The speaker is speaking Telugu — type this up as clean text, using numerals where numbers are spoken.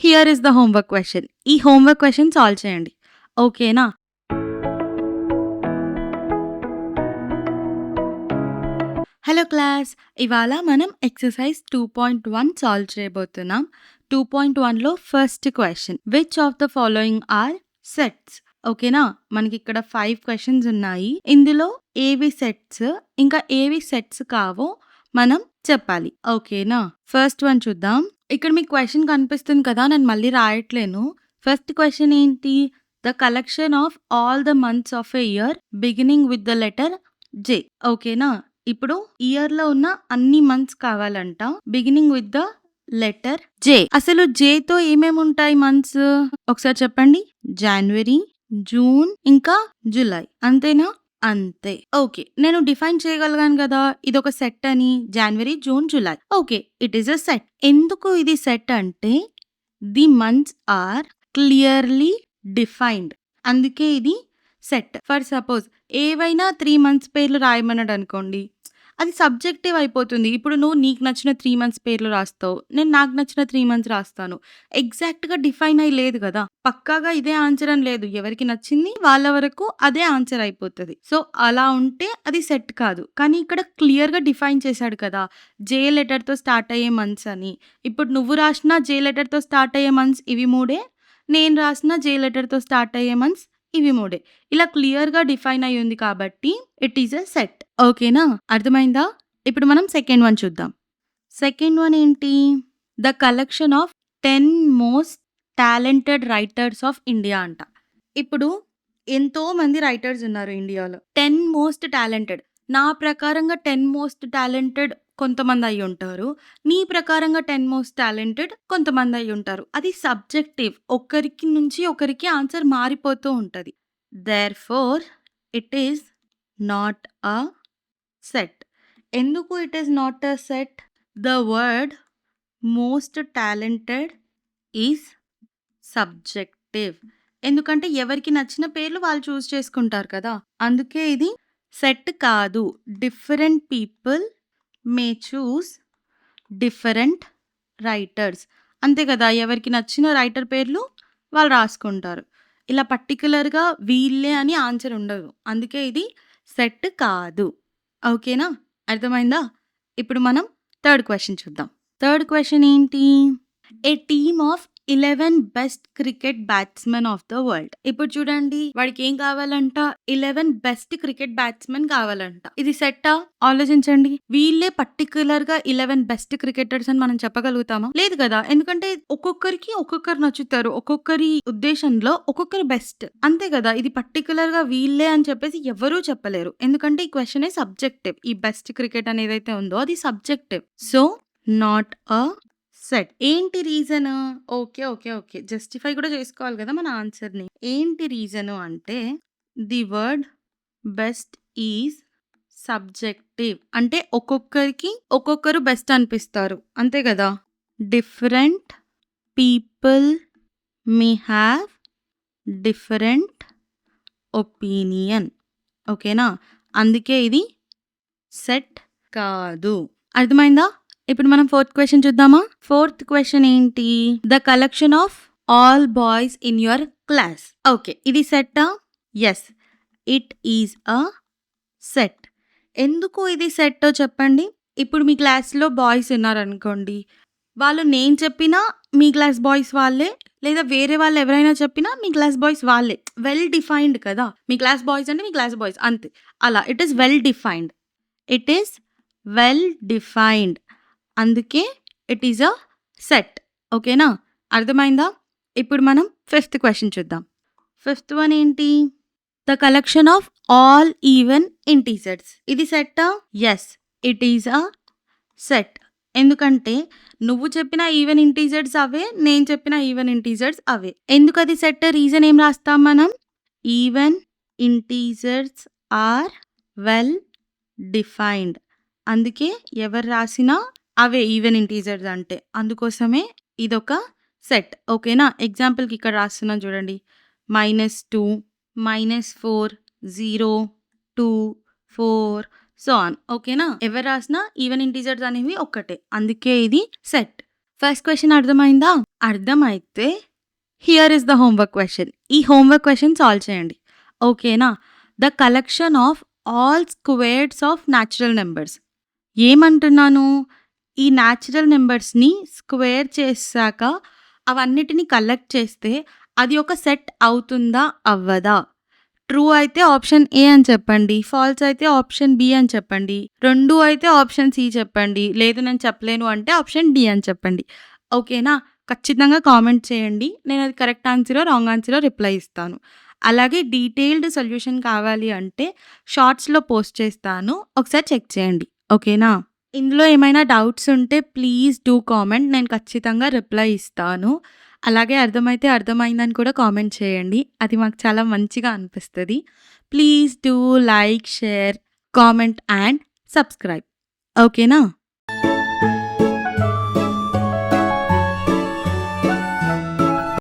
Here is the homework question. ఈ హోంవర్క్ క్వెషన్ సాల్వ్ చేయండి. ఓకేనా? Hello class! ఇవాళ మనం ఎక్సర్సైజ్ 2.1 సాల్వ్ చేయబోతున్నాం. 2.1లో first question which of the following are sets? ఓకేనా? మనకిక్కడ 5 క్వెషన్స్ ఉన్నాయి. ఇందులో ఏవి సెట్స్ ఇంకా ఏవి సెట్స్ కావో మనం చెప్పాలి. ఓకేనా? ఫస్ట్ వన్ చూద్దాం. ఇక్కడ మీకు క్వెషన్ కనిపిస్తుంది కదా! నేను మళ్ళీ రాయట్లేను. ఫస్ట్ క్వెషన్ ఏంటి? The collection of all the months of a year beginning with the letter J. ఓకేనా? ఇప్పుడు ఇయర్‌లో ఉన్న అన్ని మంత్స్ కావాలంట. Beginning with the letter J. అసలు జేతో ఏమేముంటాయి మంత్స్? ఒకసారి చెప్పండి. జాన్వరి, జూన్ ఇంకా జులై. అంతేనా? అంతే. ఓకే. నేను డిఫైన్ చేయగలిగాను గదా! ఇదొక సెట్ అని. January, June, July. Okay. It is a set. ఎందుకు ఇది సెట్ అంటే the months or clearly defined. అందుకే ఇది సెట్. ఫర్ సపోజ్ ఏవైనా 3 మంత్స్ పేర్లు రాయమన్నాడనుకోండి. అది సబ్జెక్టివ్ అయిపోతుంది. ఇప్పుడు నువ్వు నీకు నచ్చిన 3 మంత్స్ పేర్లు రాస్తావు. నేను నాకు నచ్చిన 3 మంత్స్ రాస్తాను. ఎగ్జాక్ట్‌గా డిఫైన్ అయ్యి లేదు గదా! పక్కాగా ఇదే ఆన్సర్ అని లేదు. ఎవరికి నచ్చింది వాళ్ళ వరకు అదే ఆన్సర్ అయిపోతది. సో, అలా ఉంటే అది సెట్ కాదు. కానీ ఇక్కడ క్లియర్‌గా డిఫైన్ చేశాడు కదా! జే లెటర్‌తో స్టార్ట్ అయ్యే మంత్స్ అని. ఇప్పుడు నువ్వు రాసిన జే లెటర్‌తో స్టార్ట్ అయ్యే మంత్స్ ఇవి 3. నేను రాసిన జే లెటర్‌తో స్టార్ట్ అయ్యే మంత్స్ ఇవి 3. ఇలా క్లియర్‌గా డిఫైన్ అయ్యి ఉంది కాబట్టి ఇట్ ఈస్ ఎ సెట్. ఓకేనా? అర్థమైందా? ఇప్పుడు మనం సెకండ్ వన్ చూద్దాం. సెకండ్ వన్ ఏంటి? The collection of 10 most talented writers of India అంట. ఇప్పుడు ఎంతోమంది రైటర్స్ ఉన్నారు ఇండియాలో. 10 మోస్ట్ టాలెంటెడ్. నా ప్రకారంగా 10 మోస్ట్ టాలెంటెడ్ కొంతమంది అయ్యుంటారు. నీ ప్రకారంగా 10 మోస్ట్ టాలెంటెడ్ కొంతమంది అయ్యుంటారు. అది సబ్జెక్టివ్. ఒకరికి నుంచి ఒకరికి ఆన్సర్ మారిపోతూ ఉంటది. Therefore it is not a set. ఎందుకు it is not a set? The word most talented is subjective. ఎందుకంటే ఎవరికి నచ్చిన పేర్లు వాళ్ళు చూజ్ చేసుకుంటారు కదా! అందుకే ఇది సెట్ కాదు. Different people may choose different writers. అంతే కదా! ఎవరికి నచ్చిన రైటర్ పేర్లు వాళ్ళు రాసుకుంటారు. ఇలా పర్టిక్యులర్‌గా వీళ్ళే అని ఆన్సర్ ఉండదు. అందుకే ఇది సెట్ కాదు. ఓకేనా? అర్థమైందా? ఇప్పుడు మనం థర్డ్ క్వెషన్ చూద్దాం. థర్డ్ క్వెషన్ ఏంటి? A team of 11 best cricket batsmen of the world. ఇప్పుడు చూడండి వాడికి ఏం కావాలంట? 11 బెస్ట్ క్రికెట్ బ్యాట్స్‌మెన్ కావాలంట. ఇది సెట్టా? ఆలోచించండి. వీళ్ళే పర్టిక్యులర్‌గా 11 బెస్ట్ క్రికెటర్స్ అని మనం చెప్పగలుగుతామా? లేదు కదా! ఎందుకంటే ఒక్కొక్కరికి ఒక్కొక్కరు నచ్చుతారు. ఒక్కొక్కరి ఉద్దేశంలో ఒక్కొక్కరు బెస్ట్. అంతే కదా! ఇది పర్టిక్యులర్‌గా వీళ్ళే అని చెప్పేసి ఎవరూ చెప్పలేరు. ఎందుకంటే ఈ క్వెషనే సబ్జెక్టివ్. ఈ బెస్ట్ క్రికెట్ అనేదైతే ఉందో అది subjective. So, not a set. ఏంటి రీజన్? ఓకే. జస్టిఫై కూడా చేసుకోవాలి కదా మన ఆన్సర్‌ని. ఏంటి రీజను అంటే the word best is subjective. అంటే ఒక్కొక్కరికి ఒక్కొక్కరు బెస్ట్ అనిపిస్తారు. అంతే కదా! Different people may have different opinion. ఓకేనా? అందుకే ఇది సెట్ కాదు. అర్థమైందా? ఇప్పుడు మనం ఫోర్త్ క్వెషన్ చూద్దామా? ఫోర్త్ క్వెషన్ ఏంటి? The collection of all boys in your class. Okay. ఇది సెట్టా? Yes. It is a set. ఎందుకు ఇది సెట్టో చెప్పండి? ఇప్పుడు మీ క్లాస్‌లో బాయ్స్ ఉన్నారనుకోండి. వాళ్ళు నేను చెప్పినా మీ క్లాస్ బాయ్స్ వాళ్ళే. లేదా వేరే వాళ్ళు ఎవరైనా చెప్పినా మీ క్లాస్ బాయ్స్ వాళ్ళే. వెల్ డిఫైన్డ్ కదా! మీ క్లాస్ బాయ్స్ అంటే మీ క్లాస్ బాయ్స్ అంతే. అలా it is well defined. It is well defined. అందుకే ఇట్ ఈస్ అ సెట్. ఓకేనా? అర్థమైందా? ఇప్పుడు మనం ఫిఫ్త్ క్వెషన్ చూద్దాం. ఫిఫ్త్ వన్ ఏంటి? The collection of all even integers. ఇది సెట్టా? Yes. It is a set. ఎందుకంటే నువ్వు చెప్పిన ఈవెన్ ఇంటీజర్స్ అవే. నేను చెప్పిన ఈవెన్ ఇంటీజర్స్ అవే. ఎందుకది సెట్? రీజన్ ఏం రాస్తాం మనం? Even integers are well defined. అందుకే ఎవరు రాసినా అవే ఈవెన్ ఇంటీజర్స్ అంటే. అందుకోసమే ఇదొక సెట్. ఓకేనా? ఎగ్జాంపుల్‌కి ఇక్కడ రాస్తున్నాను చూడండి. -2, -4, 0, 2, 4 సో ఆన్. ఓకేనా? ఎవరు రాసినా ఈవెన్ ఇంటీజర్స్ అనేవి ఒక్కటే. అందుకే ఇది సెట్. ఫస్ట్ క్వెషన్ అర్థమైందా? అర్థమైతే here is the homework question. ఈ హోంవర్క్ క్వెషన్ సాల్వ్ చేయండి. ఓకేనా? The collection of all squares of natural numbers. ఏమంటున్నాను? ఈ న్యాచురల్ నంబర్స్‌ని స్క్వేర్ చేశాక అవన్నిటిని కలెక్ట్ చేస్తే అది ఒక సెట్ అవుతుందా? అవ్వదా? ట్రూ అయితే ఆప్షన్ ఏ అని చెప్పండి. ఫాల్స్ అయితే ఆప్షన్ బి అని చెప్పండి. 2 అయితే ఆప్షన్ సి చెప్పండి. లేదు నేను చెప్పలేను అంటే ఆప్షన్ డి అని చెప్పండి. ఓకేనా? ఖచ్చితంగా కామెంట్ చేయండి. నేనది కరెక్ట్ ఆన్సరో, రాంగ్ ఆన్సరో రిప్లై ఇస్తాను. అలాగే డీటెయిల్డ్ సొల్యూషన్ కావాలి అంటే షార్ట్స్‌లో పోస్ట్ చేస్తాను. ఒకసారి చెక్ చేయండి. ఓకేనా? ఇందులో ఏమైనా డౌట్స్ ఉంటే ప్లీజ్ డూ కామెంట్. నేను ఖచ్చితంగా రిప్లై ఇస్తాను. అలాగే అర్థమైతే అర్థమైందని కూడా కామెంట్ చేయండి. అది మాకు చాలా మంచిగా అనిపిస్తది. Please do like, share, comment and subscribe. ఓకేనా?